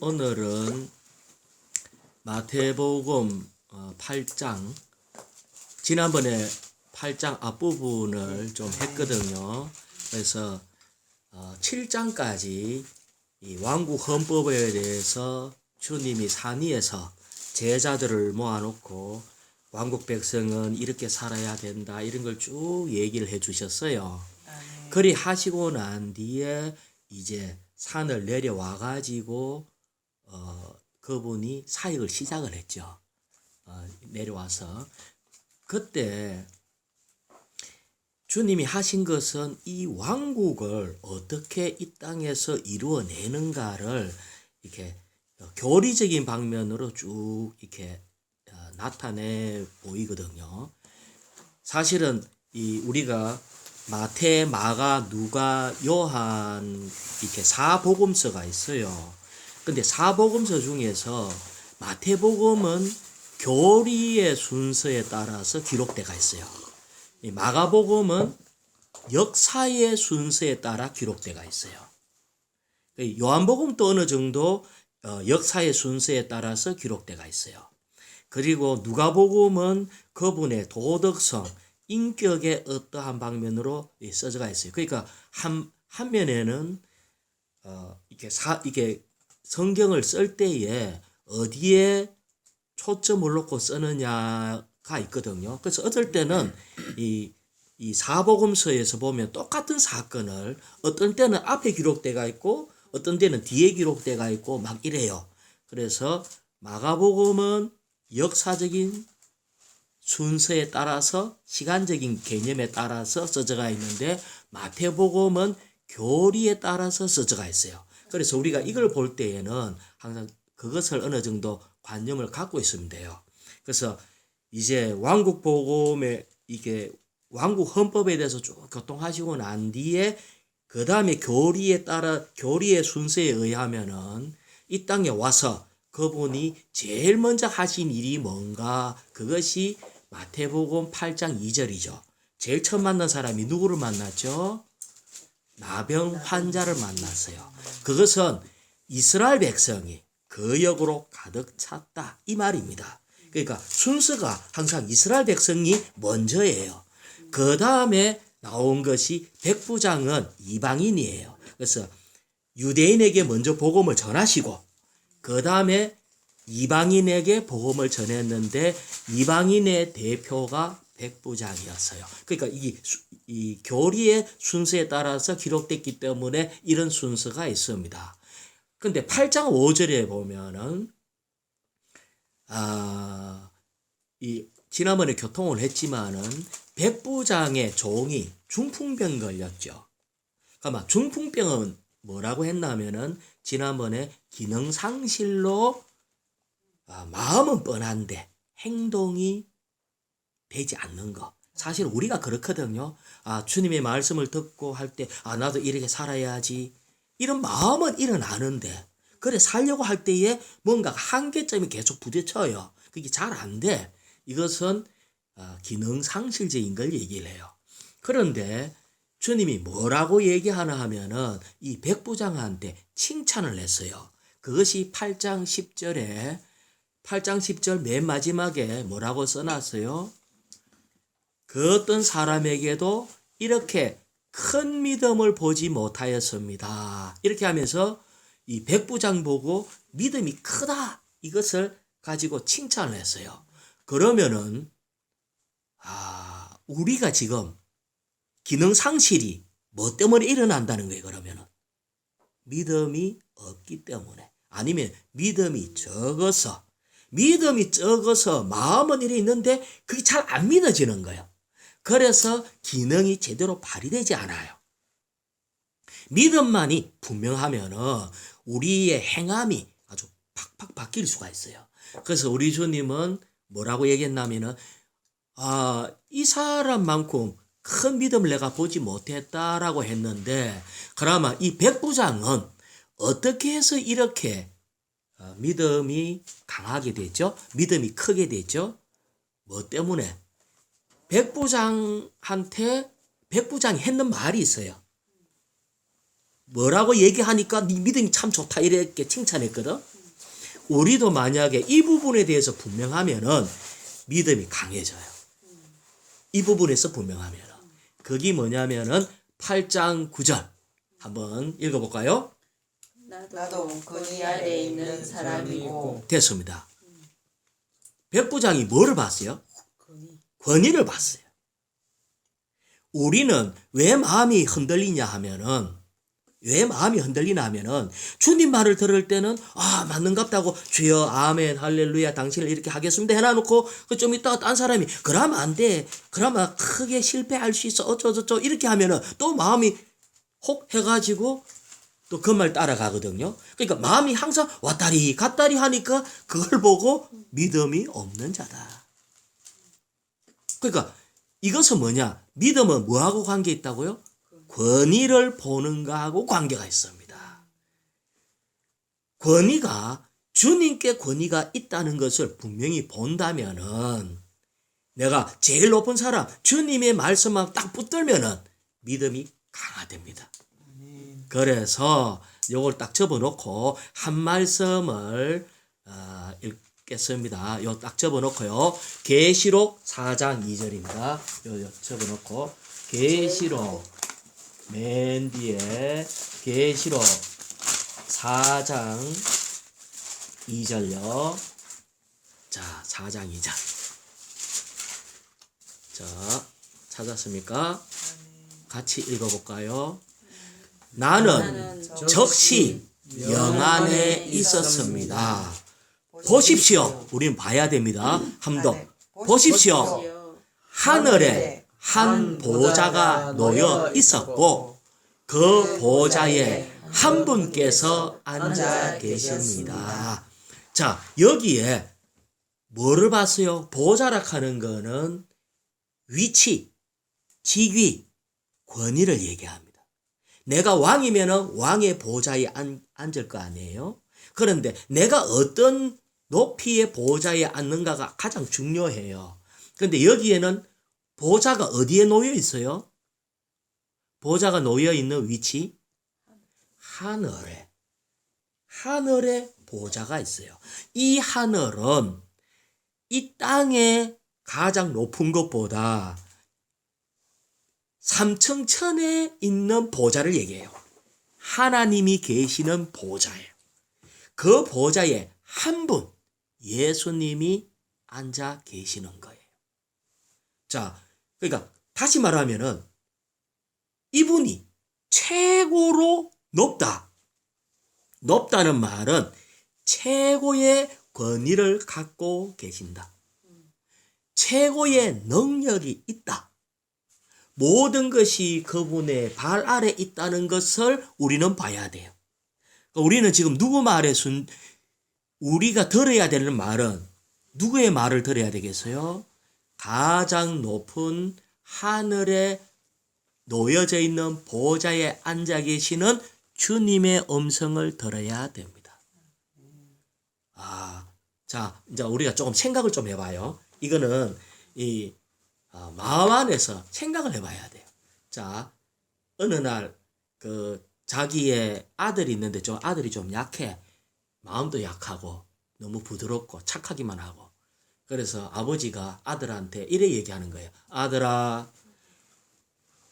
오늘은 마태복음 8장, 지난번에 8장 앞부분을 좀 했거든요. 그래서 7장까지 이 왕국 헌법에 대해서 주님이 산 위에서 제자들을 모아놓고 왕국 백성은 이렇게 살아야 된다, 이런 걸 쭉 얘기를 해 주셨어요. 그리 하시고 난 뒤에 이제 산을 내려와 가지고 그분이 사역을 시작을 했죠. 내려와서 그때 주님이 하신 것은 이 왕국을 어떻게 이 땅에서 이루어내는가를 이렇게 교리적인 방면으로 쭉 이렇게 나타내 보이거든요. 사실은 이 우리가 마태, 마가, 누가, 요한 이렇게 사복음서가 있어요. 근데 사복음서 중에서 마태복음은 교리의 순서에 따라서 기록되어 있어요. 이 마가복음은 역사의 순서에 따라 기록되어 있어요. 요한복음도 어느 정도 역사의 순서에 따라서 기록되어 있어요. 그리고 누가복음은 그분의 도덕성, 인격의 어떠한 방면으로 써져가 있어요. 그러니까 한 면에는 이게 성경을 쓸 때에 어디에 초점을 놓고 쓰느냐가 있거든요. 그래서 어떨 때는 이 사복음서에서 보면 똑같은 사건을 어떤 때는 앞에 기록되어 있고 어떤 때는 뒤에 기록되어 있고 막 이래요. 그래서 마가복음은 역사적인 순서에 따라서 시간적인 개념에 따라서 써져가 있는데 마태복음은 교리에 따라서 써져가 있어요. 그래서 우리가 이걸 볼 때에는 항상 그것을 어느 정도 관념을 갖고 있으면 돼요. 그래서 이제 왕국 복음에 이게 왕국 헌법에 대해서 쭉 교통하시고 난 뒤에 그 다음에 교리에 따라 교리의 순서에 의하면은 이 땅에 와서 그분이 제일 먼저 하신 일이 뭔가, 그것이 마태복음 8장 2절이죠. 제일 처음 만난 사람이 누구를 만났죠? 나병 환자를 만났어요. 그것은 이스라엘 백성이 그 역으로 가득 찼다, 이 말입니다. 그러니까 순서가 항상 이스라엘 백성이 먼저예요. 그 다음에 나온 것이 백부장은 이방인이에요. 그래서 유대인에게 먼저 복음을 전하시고 그 다음에 이방인에게 복음을 전했는데 이방인의 대표가 백부장이었어요. 그러니까 이 교리의 순서에 따라서 기록됐기 때문에 이런 순서가 있습니다. 근데 8장 5절에 보면은 지난번에 교통을 했지만은 백부장의 종이 중풍병 걸렸죠. 그러면 중풍병은 뭐라고 했냐면은 지난번에 기능상실로 마음은 뻔한데 행동이 되지 않는 거. 사실 우리가 그렇거든요. 주님의 말씀을 듣고 할 때 나도 이렇게 살아야지, 이런 마음은 일어나는데 그래 살려고 할 때에 뭔가 한계점이 계속 부딪혀요. 그게 잘 안 돼. 이것은 기능상실적인 걸 얘기를 해요. 그런데 주님이 뭐라고 얘기하나 하면은 이 백부장한테 칭찬을 했어요. 그것이 8장 10절에 8장 10절 맨 마지막에 뭐라고 써놨어요? 그 어떤 사람에게도 이렇게 큰 믿음을 보지 못하였습니다. 이렇게 하면서 이 백부장 보고 믿음이 크다, 이것을 가지고 칭찬을 했어요. 그러면은 우리가 지금 기능 상실이 뭐 때문에 일어난다는 거예요? 그러면은 믿음이 없기 때문에, 아니면 믿음이 적어서 마음은 이래 있는데 그게 잘 안 믿어지는 거예요. 그래서 기능이 제대로 발휘되지 않아요. 믿음만이 분명하면은 우리의 행함이 아주 팍팍 바뀔 수가 있어요. 그래서 우리 주님은 뭐라고 얘기했냐면은 이 사람만큼 큰 믿음을 내가 보지 못했다라고 했는데, 그러면 이 백부장은 어떻게 해서 이렇게 믿음이 강하게 됐죠? 믿음이 크게 됐죠? 뭐 때문에? 백부장한테 백부장이 했는 말이 있어요. 뭐라고 얘기하니까 네 믿음이 참 좋다 이렇게 칭찬했거든. 우리도 만약에 이 부분에 대해서 분명하면은 믿음이 강해져요. 이 부분에서 분명하면은. 그게 뭐냐면은 8장 9절 한번 읽어볼까요? 나도 권위 아래에 있는 사람이고. 됐습니다. 백부장이 뭐를 봤어요? 권위를 봤어요. 우리는 왜 마음이 흔들리냐 하면은, 주님 말을 들을 때는 맞는갑다고 주여 아멘 할렐루야 당신을 이렇게 하겠습니다 해놔놓고 좀 이따가 딴 사람이 그러면 안 돼, 그러면 크게 실패할 수 있어 어쩌저쩌 이렇게 하면은 또 마음이 혹 해가지고 또 그 말 따라가거든요. 그러니까 마음이 항상 왔다리 갔다리 하니까 그걸 보고 믿음이 없는 자다. 그러니까 이것은 뭐냐? 믿음은 뭐하고 관계 있다고요? 권위를 보는 거하고 관계가 있습니다. 권위가, 주님께 권위가 있다는 것을 분명히 본다면은, 내가 제일 높은 사람 주님의 말씀만 딱 붙들면은 믿음이 강화됩니다. 그래서 요걸 딱 접어놓고 한 말씀을 읽겠습니다. 요 딱 접어놓고요. 계시록 4장 2절입니다. 요 접어놓고 계시록 맨 뒤에 계시록 4장 2절요. 자, 4장 2절. 자, 찾았습니까? 같이 읽어볼까요? 나는 적시 영안에 있었습니다. 보십시오. 우리는 봐야 됩니다. 한번 보십시오. 하늘에 한 보좌가 놓여 있었고 그 보좌에 한 분께서 앉아 계십니다. 자, 여기에 뭐를 봤어요? 보좌라 하는 거는 위치, 직위, 권위를 얘기합니다. 내가 왕이면은 왕의 보좌에 앉을 거 아니에요? 그런데 내가 어떤 높이의 보좌에 앉는가가 가장 중요해요. 그런데 여기에는 보좌가 어디에 놓여 있어요? 보좌가 놓여 있는 위치? 하늘에. 하늘에 보좌가 있어요. 이 하늘은 이 땅의 가장 높은 것보다 3층 천에 있는 보좌를 얘기해요. 하나님이 계시는 보좌예요. 그 보좌에 한 분, 예수님이 앉아 계시는 거예요. 자, 그러니까 다시 말하면은 이분이 최고로 높다. 높다는 말은 최고의 권위를 갖고 계신다. 최고의 능력이 있다. 모든 것이 그분의 발 아래 있다는 것을 우리는 봐야 돼요. 우리는 지금 누구 말에 우리가 들어야 되는 말은 누구의 말을 들어야 되겠어요? 가장 높은 하늘에 놓여져 있는 보좌에 앉아 계시는 주님의 음성을 들어야 됩니다. 자, 이제 우리가 조금 생각을 좀 해봐요. 이거는 마음 안에서 생각을 해봐야 돼요. 자, 어느 날 자기의 아들이 있는데 아들이 좀 약해. 마음도 약하고 너무 부드럽고 착하기만 하고. 그래서 아버지가 아들한테 이래 얘기하는 거예요. 아들아,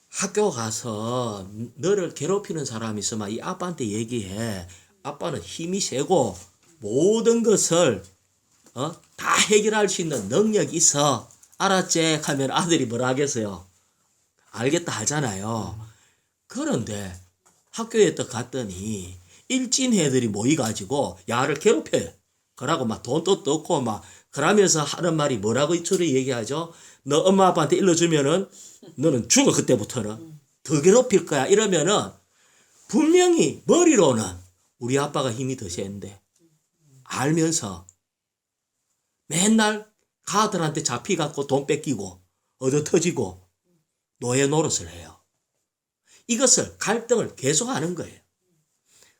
학교 가서 너를 괴롭히는 사람이 있으면 이 아빠한테 얘기해. 아빠는 힘이 세고 모든 것을 다 해결할 수 있는 능력이 있어. 알았지? 하면 아들이 뭐라 하겠어요? 알겠다 하잖아요. 그런데 학교에 또 갔더니 일진 애들이 모여가지고 야를 괴롭혀요. 그러고 막 돈도 뜯고 막 그러면서 하는 말이 뭐라고 주로 얘기하죠? 너 엄마 아빠한테 일러주면은 너는 죽어. 그때부터는 더 괴롭힐 거야. 이러면은 분명히 머리로는 우리 아빠가 힘이 더 센데 알면서 맨날 가들한테 잡혀갖고 돈 뺏기고 얻어 터지고 노예 노릇을 해요. 이것을 갈등을 계속하는 거예요.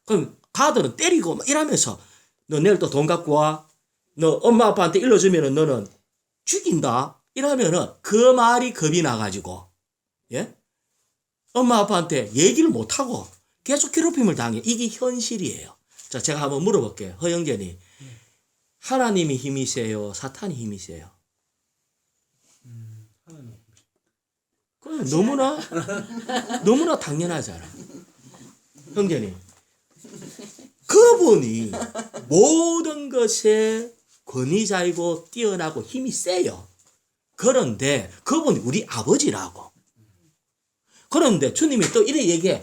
그럼 가들은 때리고 막 이러면서 너 내일 또 돈 갖고 와. 너 엄마 아빠한테 일러주면은 너는 죽인다. 이러면은 그 말이 겁이 나가지고 엄마 아빠한테 얘기를 못하고 계속 괴롭힘을 당해. 이게 현실이에요. 자, 제가 한번 물어볼게요. 허영전이 하나님이 힘이 세요? 사탄이 힘이 세요? 하나님. 그건 너무나 당연하잖아. 형제님, 그분이 모든 것에 권위자이고 뛰어나고 힘이 세요. 그런데 그분이 우리 아버지라고. 그런데 주님이 또 이래 얘기해.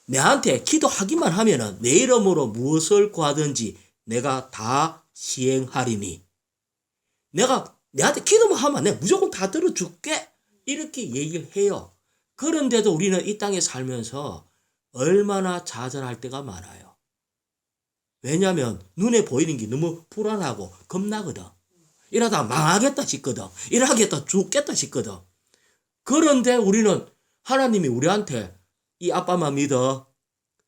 내한테 기도하기만 하면은 내 이름으로 무엇을 구하든지 내가 다 시행하리니. 내한테 기도만 하면 내가 무조건 다 들어줄게. 이렇게 얘기를 해요. 그런데도 우리는 이 땅에 살면서 얼마나 좌절할 때가 많아요. 왜냐하면 눈에 보이는 게 너무 불안하고 겁나거든. 이러다 망하겠다 싶거든. 이러겠다 죽겠다 싶거든. 그런데 우리는 하나님이 우리한테 이 아빠만 믿어.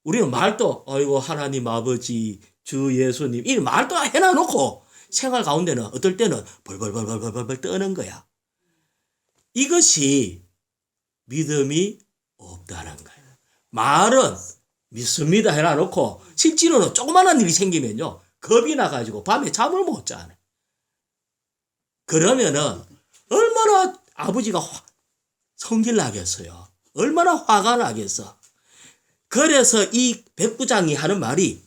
우리는 말도 아이고 하나님 아버지 주 예수님 이 말도 해놔놓고 생활 가운데는 어떨 때는 벌벌벌벌벌벌 떠는 거야. 이것이 믿음이 없다는 거예요. 말은 믿습니다 해놔놓고 실제로는 조그마한 일이 생기면요 겁이 나가지고 밤에 잠을 못 자네. 그러면은 얼마나 아버지가 성질 나겠어요. 얼마나 화가 나겠어. 그래서 이 백부장이 하는 말이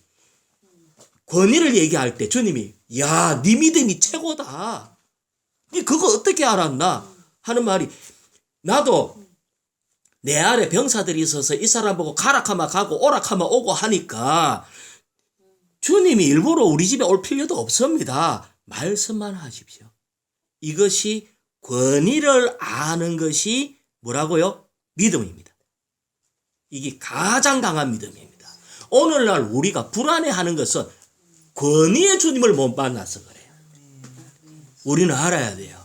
권위를 얘기할 때 주님이 야, 네 믿음이 최고다. 니 그거 어떻게 알았나? 하는 말이 나도 내 아래 병사들이 있어서 이 사람 보고 가락하면 가고 오락하면 오고 하니까 주님이 일부러 우리 집에 올 필요도 없습니다. 말씀만 하십시오. 이것이 권위를 아는 것이 뭐라고요? 믿음입니다. 이게 가장 강한 믿음입니다. 오늘날 우리가 불안해하는 것은 권위의 주님을 못 만나서 그래요. 우리는 알아야 돼요.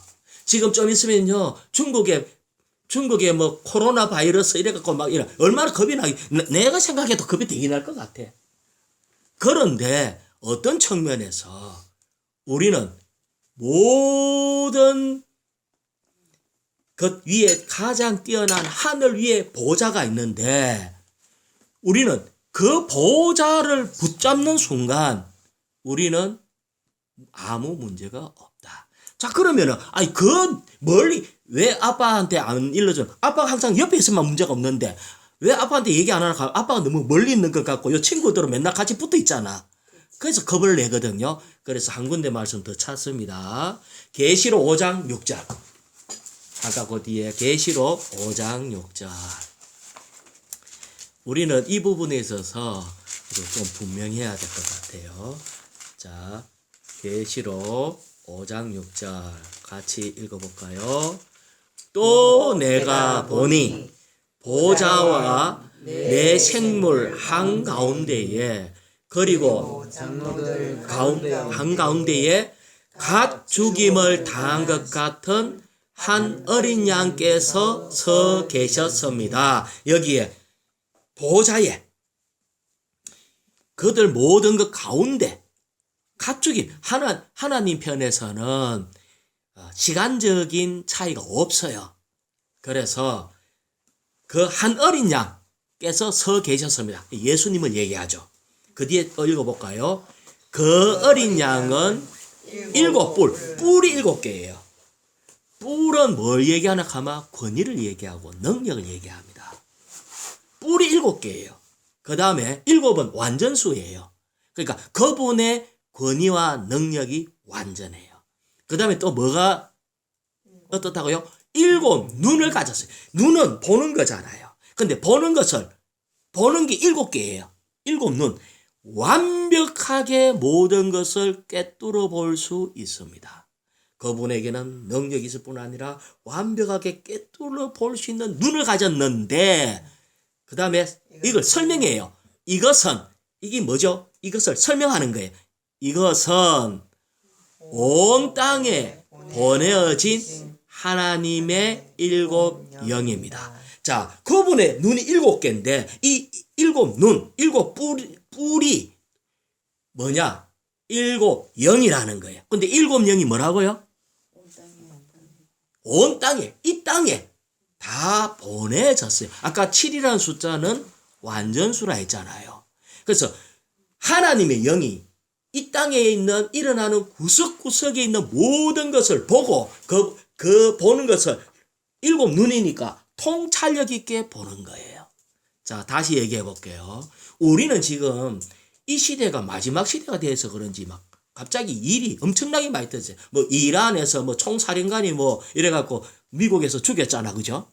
지금 좀 있으면요 중국에 뭐 코로나 바이러스 이래갖고 막 이래 얼마나 겁이 나기 내가 생각해도 겁이 되게 날 것 같아. 그런데 어떤 측면에서 우리는 모든 것 위에 가장 뛰어난 하늘 위에 보좌가 있는데 우리는 그 보좌를 붙잡는 순간 우리는 아무 문제가 없다. 자 그러면은 아니 그 멀리 왜 아빠한테 안 일러줘? 아빠가 항상 옆에 있으면 문제가 없는데 왜 아빠한테 얘기 안 하나? 아빠가 너무 멀리 있는 것 같고 이 친구들은 맨날 같이 붙어 있잖아. 그래서 겁을 내거든요. 그래서 한 군데 말씀 더 찾습니다. 계시록 5장 6절. 아까 그 뒤에 계시록 5장 6절. 우리는 이 부분에 있어서 좀 분명해야 될 것 같아요. 자, 계시록 5장 6절 같이 읽어볼까요? 또 내가 보니 보좌와 내 생물 한가운데에 그리고 장로들 한가운데에 갓 죽임을 당한 것 같은 한 어린 양께서 서 계셨습니다. 여기에 보좌에 그들 모든 것 가운데 갓 죽임 하나님 편에서는 시간적인 차이가 없어요. 그래서 그 한 어린 양께서 서 계셨습니다. 예수님을 얘기하죠. 그 뒤에 또 읽어볼까요? 그 어린 양은 7뿔, 뿔이 7개예요. 뿔은 뭘 얘기하나 하면 권위를 얘기하고 능력을 얘기합니다. 뿔이 7개예요. 그 다음에 7은 완전수예요. 그러니까 그분의 권위와 능력이 완전해요. 그 다음에 또 뭐가 어떻다고요? 7 눈을 가졌어요. 눈은 보는 거잖아요. 근데 보는 게 7개예요. 7 눈. 완벽하게 모든 것을 꿰뚫어 볼 수 있습니다. 그분에게는 능력이 있을 뿐 아니라 완벽하게 꿰뚫어 볼 수 있는 눈을 가졌는데 그 다음에 이걸 설명해요. 이게 뭐죠? 이것을 설명하는 거예요. 이것은 온 땅에 보내어진 하나님의 7 영입니다. 자, 그분의 눈이 7개인데 이 7 눈, 7 뿔이 뭐냐? 7 영이라는 거예요. 근데 7 영이 뭐라고요? 온 땅에, 이 땅에 다 보내졌어요. 아까 7이라는 숫자는 완전수라 했잖아요. 그래서 하나님의 영이 이 땅에 있는 일어나는 구석구석에 있는 모든 것을 보고 그 보는 것을 일곱 눈이니까 통찰력 있게 보는 거예요. 자, 다시 얘기해 볼게요. 우리는 지금 이 시대가 마지막 시대가 돼서 그런지 막 갑자기 일이 엄청나게 많이 터져요. 뭐 이란에서 뭐 총사령관이 뭐 이래갖고 미국에서 죽였잖아, 그죠?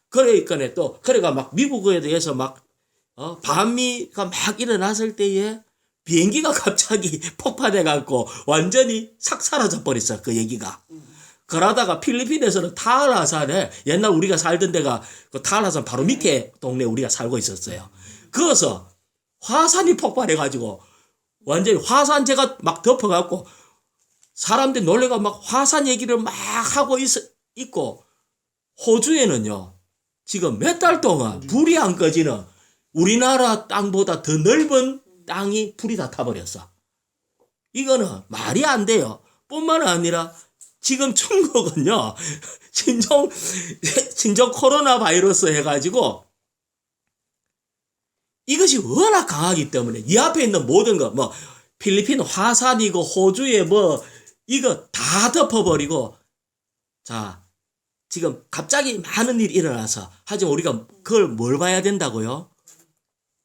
그러니까 또 그래가 막 미국에 대해서 막 반미가 막 일어났을 때에 비행기가 갑자기 폭파돼갖고 완전히 싹 사라져 버렸어, 그 얘기가. 그러다가 필리핀에서는 타알라산에 옛날 우리가 살던 데가 그 타알라산 바로 밑에 동네 우리가 살고 있었어요. 그래서 화산이 폭발해가지고 완전히 화산재가 막 덮어갖고 사람들이 놀래가 막 화산 얘기를 막 하고 있고 호주에는요 지금 몇 달 동안 불이 안 꺼지는 우리나라 땅보다 더 넓은 땅이 불이 다 타버렸어. 이거는 말이 안 돼요. 뿐만 아니라 지금 중국은요 신종 코로나 바이러스 해가지고 이것이 워낙 강하기 때문에 이 앞에 있는 모든 거 뭐 필리핀 화산이고 호주에 뭐 이거 다 덮어버리고 자 지금 갑자기 많은 일이 일어나서 하지만 우리가 그걸 뭘 봐야 된다고요?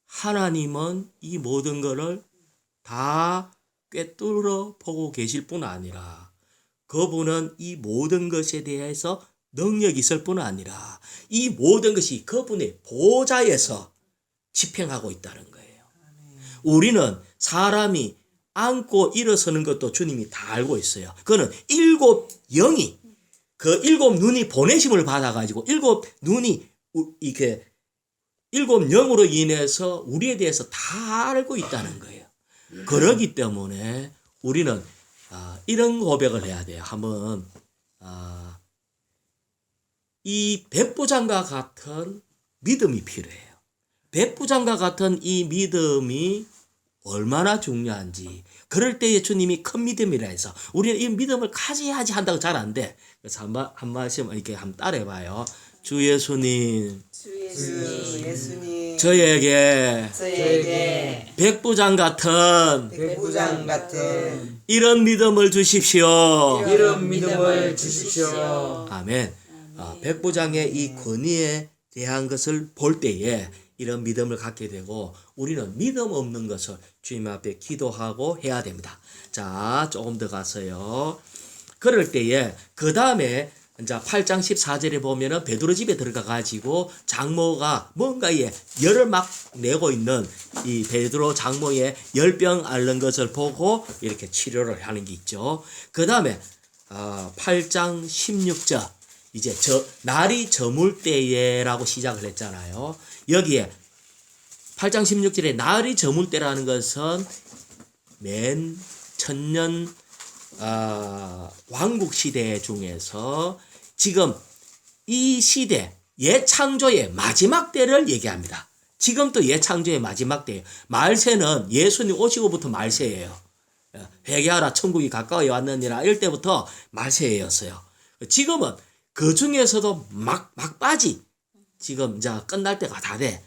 하나님은 이 모든 거를 다 꿰뚫어 보고 계실 뿐 아니라 그분은 이 모든 것에 대해서 능력이 있을 뿐 아니라 이 모든 것이 그분의 보좌에서 집행하고 있다는 거예요. 우리는 사람이 앉고 일어서는 것도 주님이 다 알고 있어요. 그거는 일곱 영이 그 일곱 눈이 보내심을 받아가지고 일곱 눈이 이렇게 일곱 영으로 인해서 우리에 대해서 다 알고 있다는 거예요. 그러기 때문에 우리는 이런 고백을 해야 돼요. 한번 이 백부장과 같은 믿음이 필요해요. 백부장과 같은 이 믿음이 얼마나 중요한지 그럴 때에 주님이 큰 믿음이라 해서 우리는 이 믿음을 가져야지 한다고 잘 안 돼. 그래서 한 말씀 이렇게 한번 따라해봐요. 주 예수님 저에게 백부장 같은 이런 믿음을 주십시오. 아멘. 백부장의 이 권위에 대한 것을 볼 때에 이런 믿음을 갖게 되고 우리는 믿음 없는 것을 주님 앞에 기도하고 해야 됩니다. 자, 조금 더 가서요. 그럴 때에 그 다음에 이제 8장 14절에 보면은 베드로 집에 들어가 가지고 장모가 뭔가에 열을 막 내고 있는 이 베드로 장모의 열병 앓는 것을 보고 이렇게 치료를 하는 게 있죠. 그 다음에 8장 16절 이제 날이 저물 때에라고 시작을 했잖아요. 여기에 8장 16절에 날이 저물 때라는 것은 맨 천년 왕국 시대 중에서 지금 이 시대 예창조의 마지막 때를 얘기합니다. 지금 또 예창조의 마지막 때예요. 말세는 예수님 오시고부터 말세예요. 회개하라 천국이 가까이 왔느니라 이럴 때부터 말세였어요. 지금은 그 중에서도 막바지 지금 이제 끝날 때가 다 돼.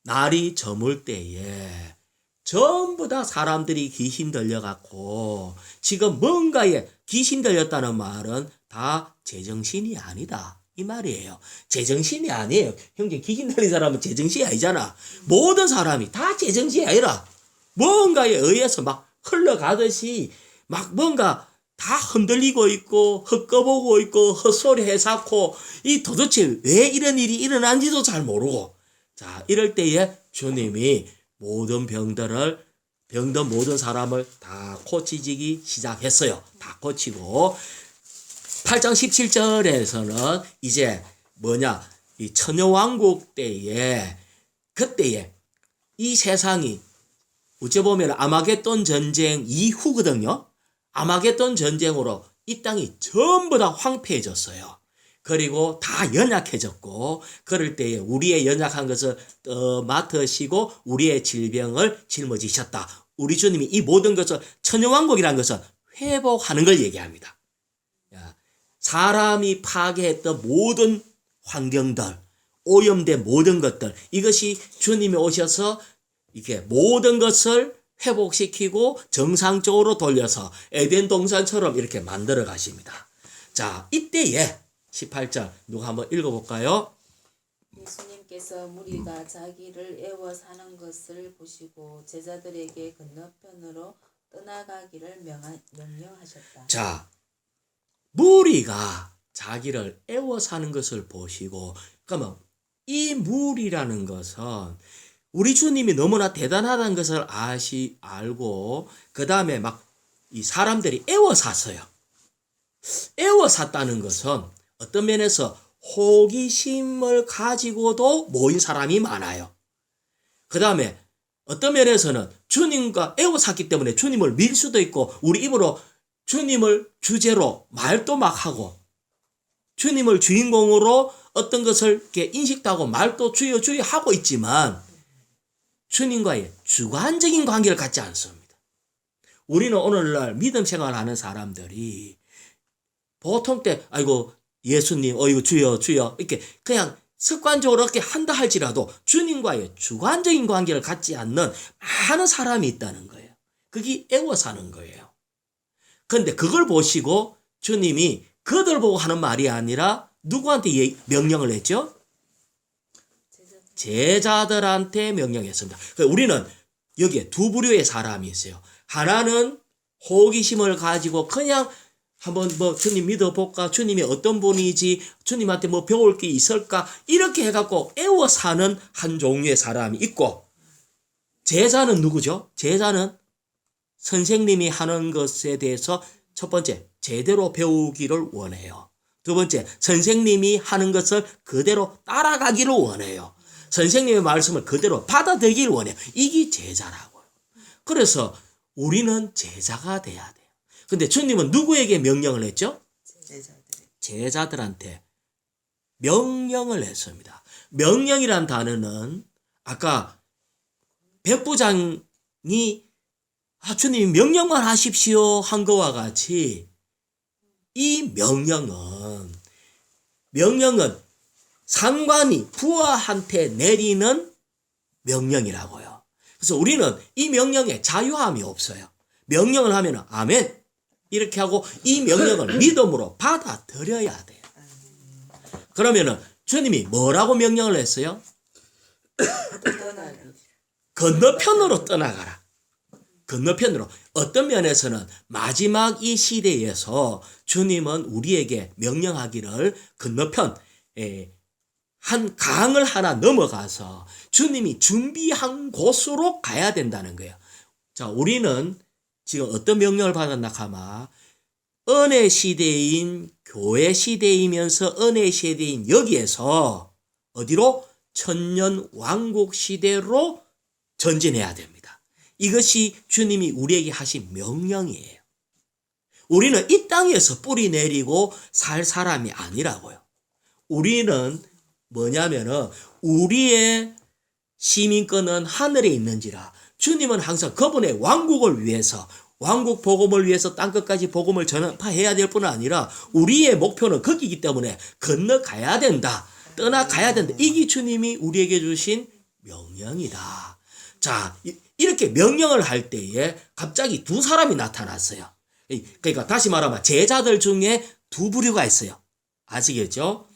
날이 저물 때에 전부 다 사람들이 귀신 들려갖고 지금 뭔가에 귀신 들렸다는 말은 다 제정신이 아니다 이 말이에요. 제정신이 아니에요. 형제 귀신 들린 사람은 제정신이 아니잖아. 모든 사람이 다 제정신이 아니라 뭔가에 의해서 막 흘러가듯이 막 뭔가 다 흔들리고 있고 헛거보고 있고 헛소리 해쌓고 이 도대체 왜 이런 일이 일어난지도 잘 모르고 자 이럴 때에 주님이 모든 병든 모든 사람을 다 고치기 시작했어요. 다 고치고 8장 17절에서는 이제 이 천여왕국 때에 그때에 이 세상이 어찌 보면 아마겟돈 전쟁 이후거든요. 아마겟돈 전쟁으로 이 땅이 전부 다 황폐해졌어요. 그리고 다 연약해졌고 그럴 때에 우리의 연약한 것을 맡으시고 우리의 질병을 짊어지셨다. 우리 주님이 이 모든 것을 천여왕국이라는 것은 회복하는 걸 얘기합니다. 사람이 파괴했던 모든 환경들, 오염된 모든 것들 이것이 주님이 오셔서 이렇게 모든 것을 회복시키고 정상적으로 돌려서 에덴 동산처럼 이렇게 만들어 가십니다. 자, 이때에 18절 누가 한번 읽어볼까요? 예수님께서 무리가 자기를 애워 사는 것을 보시고 제자들에게 건너편으로 떠나가기를 명령하셨다. 자, 무리가 자기를 애워 사는 것을 보시고, 그러면 이 무리라는 것은 우리 주님이 너무나 대단하다는 것을 알고, 그 다음에 막 이 사람들이 애워 샀어요. 애워 샀다는 것은 어떤 면에서 호기심을 가지고도 모인 사람이 많아요. 그 다음에 어떤 면에서는 주님과 애워 샀기 때문에 주님을 밀 수도 있고, 우리 입으로 주님을 주제로 말도 막 하고, 주님을 주인공으로 어떤 것을 이렇게 인식도 하고 말도 주여 주여 하고 있지만 주님과의 주관적인 관계를 갖지 않습니다. 우리는 오늘날 믿음 생활하는 사람들이 보통 때 아이고 예수님 어이구 주여 주여 이렇게 그냥 습관적으로 이렇게 한다 할지라도 주님과의 주관적인 관계를 갖지 않는 많은 사람이 있다는 거예요. 그게 애워 사는 거예요. 그런데 그걸 보시고 주님이 그들 보고 하는 말이 아니라 누구한테 명령을 했죠? 제자들한테 명령했습니다. 우리는 여기에 두 부류의 사람이 있어요. 하나는 호기심을 가지고 그냥 한번 주님 믿어볼까? 주님이 어떤 분이지? 주님한테 배울 게 있을까? 이렇게 해갖고 애워 사는 한 종류의 사람이 있고, 제자는 누구죠? 제자는 선생님이 하는 것에 대해서 첫 번째, 제대로 배우기를 원해요. 두 번째, 선생님이 하는 것을 그대로 따라가기를 원해요. 선생님의 말씀을 그대로 받아들이기를 원해요. 이게 제자라고요. 그래서 우리는 제자가 돼야 돼요. 근데 주님은 누구에게 명령을 했죠? 제자들한테 명령을 했습니다. 명령이란 단어는 아까 백부장이 주님 명령만 하십시오 한 거와 같이 이 명령은 상관이 부하한테 내리는 명령이라고요. 그래서 우리는 이 명령에 자유함이 없어요. 명령을 하면 아멘 이렇게 하고 이 명령을 믿음으로 받아들여야 돼요. 그러면은 주님이 뭐라고 명령을 했어요? 건너편으로 떠나가라. 건너편으로. 어떤 면에서는 마지막 이 시대에서 주님은 우리에게 명령하기를 건너편 한 강을 하나 넘어가서 주님이 준비한 곳으로 가야 된다는 거예요. 자, 우리는 지금 어떤 명령을 받았나 하면 은혜 시대인 교회 시대이면서 은혜 시대인 여기에서 어디로? 천년 왕국 시대로 전진해야 됩니다. 이것이 주님이 우리에게 하신 명령이에요. 우리는 이 땅에서 뿌리 내리고 살 사람이 아니라고요. 우리는 뭐냐면은 우리의 시민권은 하늘에 있는지라 주님은 항상 그분의 왕국을 위해서 왕국 복음을 위해서 땅끝까지 복음을 전파해야 될 뿐 아니라 우리의 목표는 거기이기 때문에 건너가야 된다. 떠나가야 된다. 이게 주님이 우리에게 주신 명령이다. 자, 이렇게 명령을 할 때에 갑자기 두 사람이 나타났어요. 그러니까 다시 말하면 제자들 중에 두 부류가 있어요. 아시겠죠?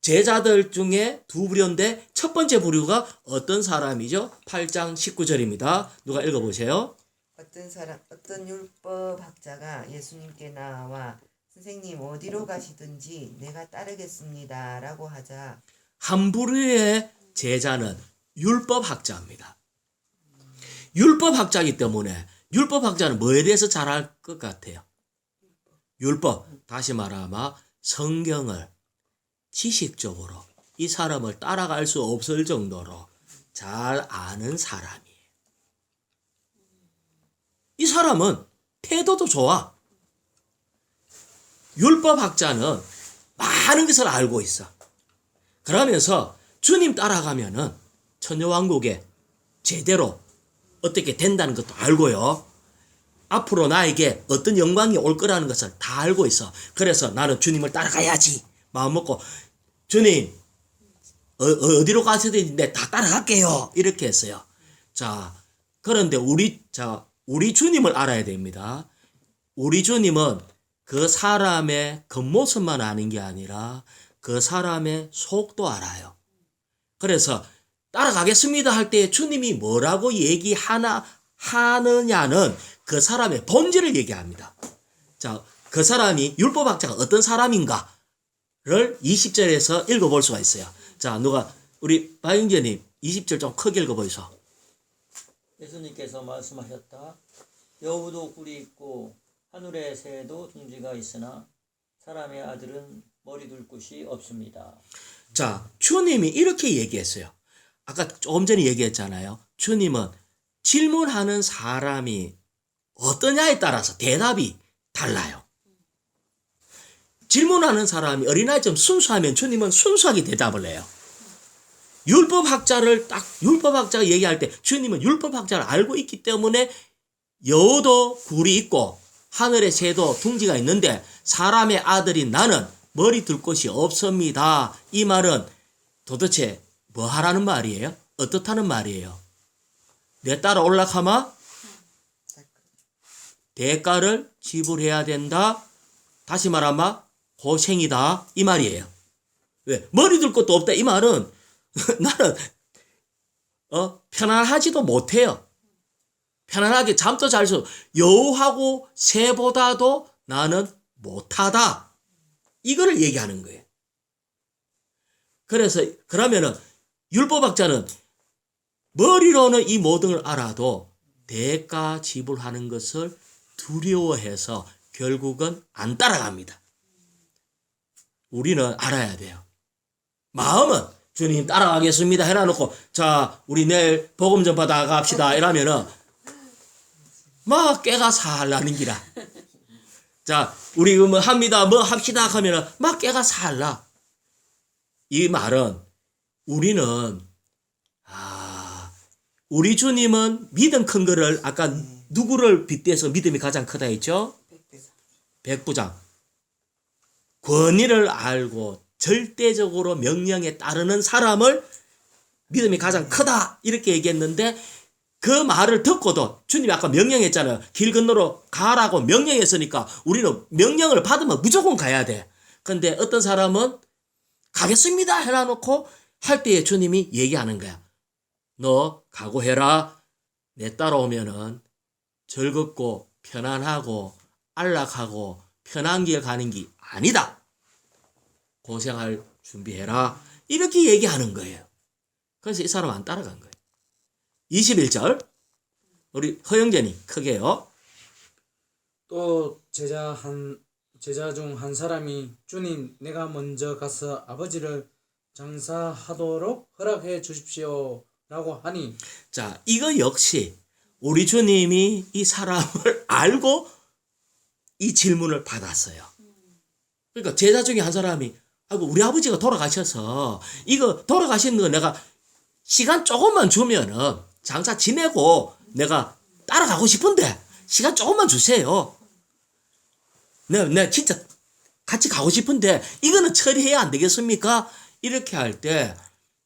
제자들 중에 두 부류인데 첫 번째 부류가 어떤 사람이죠? 8장 19절입니다. 누가 읽어보세요. 어떤 율법학자가 예수님께 나와 선생님 어디로 가시든지 내가 따르겠습니다 라고 하자 한 부류의 제자는 율법학자입니다. 율법학자이기 때문에 율법학자는 뭐에 대해서 잘 알 것 같아요? 율법, 다시 말하면 성경을 지식적으로 이 사람을 따라갈 수 없을 정도로 잘 아는 사람이에요. 이 사람은 태도도 좋아. 율법학자는 많은 것을 알고 있어. 그러면서 주님 따라가면은 천녀왕국에 제대로 어떻게 된다는 것도 알고요. 앞으로 나에게 어떤 영광이 올 거라는 것을 다 알고 있어. 그래서 나는 주님을 따라가야지 마음 먹고 주님 어디로 가시든지 다 따라갈게요 이렇게 했어요. 자, 그런데 우리 주님을 알아야 됩니다. 우리 주님은 그 사람의 겉모습만 아는 게 아니라 그 사람의 속도 알아요. 그래서 따라가겠습니다 할 때 주님이 뭐라고 하느냐는 그 사람의 본질을 얘기합니다. 자, 그 사람이 율법학자가 어떤 사람인가를 20절에서 읽어볼 수가 있어요. 자, 우리 박영재님 20절 좀 크게 읽어보이소. 예수님께서 말씀하셨다. 여우도 뿔이 있고 하늘의 새도 둥지가 있으나 사람의 아들은 머리 둘 곳이 없습니다. 자, 주님이 이렇게 얘기했어요. 아까 조금 전에 얘기했잖아요. 주님은 질문하는 사람이 어떠냐에 따라서 대답이 달라요. 질문하는 사람이 어린아이처럼 순수하면 주님은 순수하게 대답을 해요. 율법학자가 얘기할 때 주님은 율법학자를 알고 있기 때문에 여우도 굴이 있고 하늘의 새도 둥지가 있는데 사람의 아들인 나는 머리 둘 곳이 없습니다. 이 말은 도대체 뭐 하라는 말이에요? 어떻다는 말이에요? 내 따라 올라가마 대가를 지불해야 된다. 다시 말하면 고생이다. 이 말이에요. 왜? 머리 둘 것도 없다. 이 말은 나는 편안하지도 못해요. 편안하게 잠도 잘 수 여우하고 새보다도 나는 못하다. 이거를 얘기하는 거예요. 그러면은 율법학자는 머리로는 이 모든 걸 알아도 대가 지불하는 것을 두려워해서 결국은 안 따라갑니다. 우리는 알아야 돼요. 마음은 주님 따라가겠습니다 해놔놓고 자 우리 내일 복음 좀 받아 갑시다 이러면은 막 깨가 살라는 기라. 자 우리 뭐 합니다 뭐 합시다 하면은 막 깨가 살라. 이 말은 우리는 우리 주님은 믿음 큰 거를 아까 누구를 빗대서 믿음이 가장 크다 했죠? 백부장. 권위를 알고 절대적으로 명령에 따르는 사람을 믿음이 가장 크다 이렇게 얘기했는데 그 말을 듣고도 주님이 아까 명령했잖아요. 길 건너로 가라고 명령했으니까 우리는 명령을 받으면 무조건 가야 돼. 근데 어떤 사람은 가겠습니다 해놔놓고 할 때에 주님이 얘기하는 거야. 너 각오해라. 내 따라오면은 즐겁고 편안하고 안락하고 편한 길 가는 게 아니다. 고생할 준비해라. 이렇게 얘기하는 거예요. 그래서 이 사람 안 따라간 거예요. 21절 우리 허영재님 크게요. 또 제자 중 한 사람이 주님 내가 먼저 가서 아버지를 장사하도록 허락해 주십시오 라고 하니 자 이거 역시 우리 주님이 이 사람을 알고 이 질문을 받았어요. 그러니까 제자 중에 한 사람이 아이고 우리 아버지가 돌아가셔서 이거 돌아가시는 거 내가 시간 조금만 주면은 장사 지내고 내가 따라가고 싶은데 시간 조금만 주세요. 내가 진짜 같이 가고 싶은데 이거는 처리해야 안 되겠습니까? 이렇게 할 때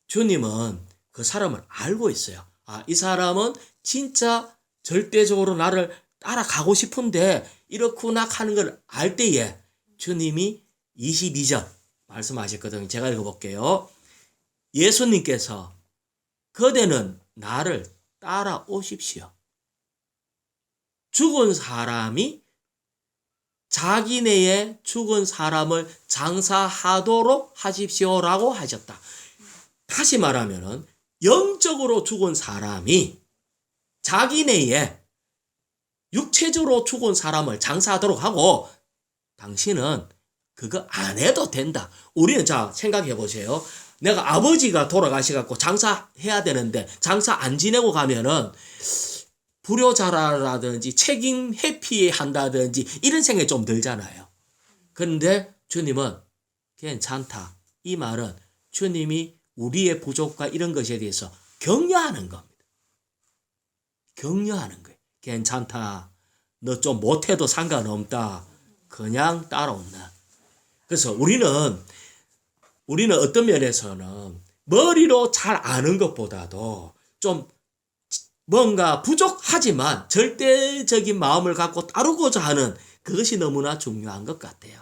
주님은 그 사람을 알고 있어요. 이 사람은 진짜 절대적으로 나를 따라가고 싶은데 이렇구나 하는 걸 알 때에 주님이 22절 말씀하셨거든요. 제가 읽어볼게요. 예수님께서 그대는 나를 따라오십시오. 죽은 사람이 자기네의 죽은 사람을 장사하도록 하십시오라고 하셨다. 다시 말하면은 영적으로 죽은 사람이 자기네의 육체적으로 죽은 사람을 장사하도록 하고 당신은 그거 안 해도 된다. 우리는 자 생각해 보세요. 내가 아버지가 돌아가셔갖고 장사해야 되는데 장사 안 지내고 가면은 불효자라든지 책임 회피한다든지 이런 생각이 좀 들잖아요. 그런데 주님은 괜찮다. 이 말은 주님이 우리의 부족과 이런 것에 대해서 격려하는 겁니다. 격려하는 거예요. 괜찮다. 너 좀 못해도 상관없다. 그냥 따라온다. 그래서 우리는 어떤 면에서는 머리로 잘 아는 것보다도 좀 뭔가 부족하지만 절대적인 마음을 갖고 따르고자 하는 그것이 너무나 중요한 것 같아요.